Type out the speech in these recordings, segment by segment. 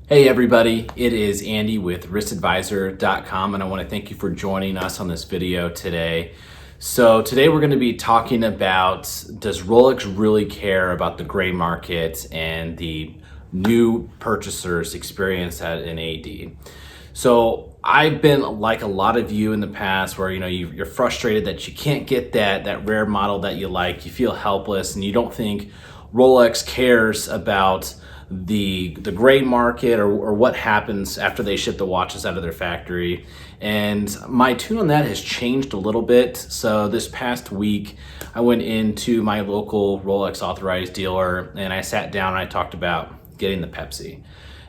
Hey everybody, it is Andy with wristadvisor.com and I want to thank you for joining us on this video today. So today we're going to be talking about, does Rolex really care about the gray market and the new purchasers experience at an AD? So I've been like a lot of you in the past where you're frustrated that you can't get that rare model that you like, you feel helpless and you don't think Rolex cares about the gray market or what happens after they ship the watches out of their factory. And my tune on that has changed a little bit. So this past week I went into my local Rolex authorized dealer and I sat down and I talked about getting the Pepsi.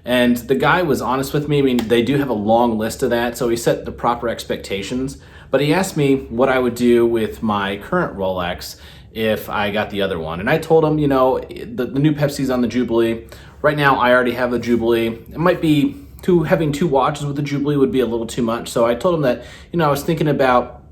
And the guy was honest with me. I mean, they do have a long list of that, so he set the proper expectations. But he asked me what I would do with my current Rolex if I got the other one. And I told him, the new Pepsi's on the Jubilee. Right now, I already have a Jubilee. It might be having two watches with the Jubilee would be a little too much. So I told him that, I was thinking about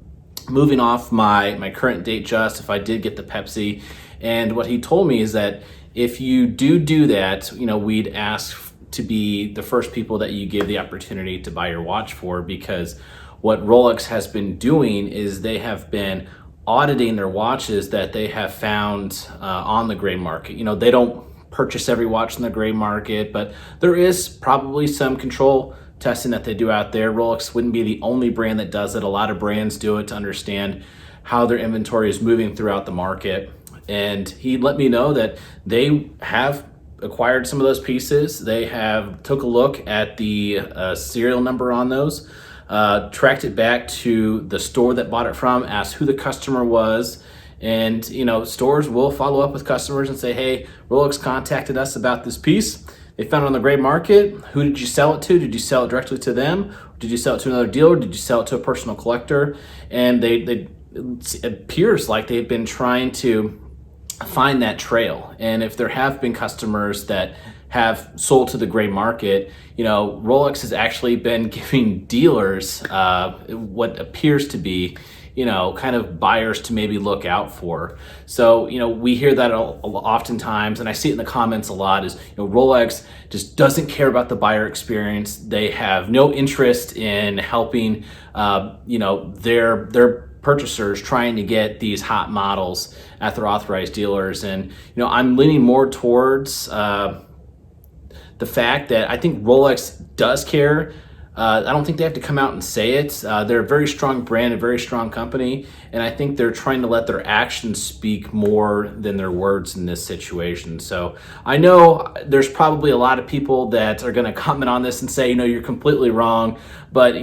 moving off my current date just if I did get the Pepsi. And what he told me is that if you do that, we'd ask to be the first people that you give the opportunity to buy your watch for, because what Rolex has been doing is they have been auditing their watches that they have found on the gray market. They don't purchase every watch in the gray market, but there is probably some control testing that they do out there. Rolex wouldn't be the only brand that does it. A lot of brands do it to understand how their inventory is moving throughout the market. And he let me know that they have acquired some of those pieces. They have took a look at the serial number on those, tracked it back to the store that bought it from, asked who the customer was, and stores will follow up with customers and say, hey, Rolex contacted us about this piece. They found it on the gray market. Who did you sell it to? Did you sell it directly to them? Did you sell it to another dealer? Did you sell it to a personal collector? And it appears like they've been trying to find that trail. And if there have been customers that have sold to the gray market, Rolex has actually been giving dealers what appears to be kind of buyers to maybe look out for. So, we hear that oftentimes, and I see it in the comments a lot, is, Rolex just doesn't care about the buyer experience. They have no interest in helping, their purchasers trying to get these hot models at their authorized dealers. And, I'm leaning more towards the fact that I think Rolex does care. I don't think they have to come out and say it. They're a very strong brand, a very strong company, and I think they're trying to let their actions speak more than their words in this situation. So I know there's probably a lot of people that are going to comment on this and say, you're completely wrong, but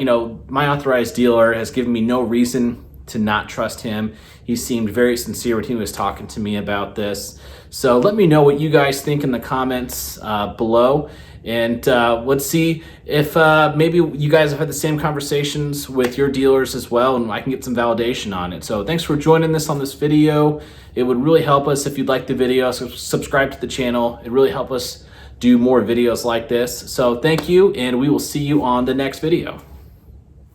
my authorized dealer has given me no reason to not trust him. He seemed very sincere when he was talking to me about this. So let me know what you guys think in the comments below. And let's see if maybe you guys have had the same conversations with your dealers as well, and I can get some validation on it. So thanks for joining us on this video. It would really help us if you'd like the video, so subscribe to the channel. It really helps us do more videos like this. So thank you, and we will see you on the next video.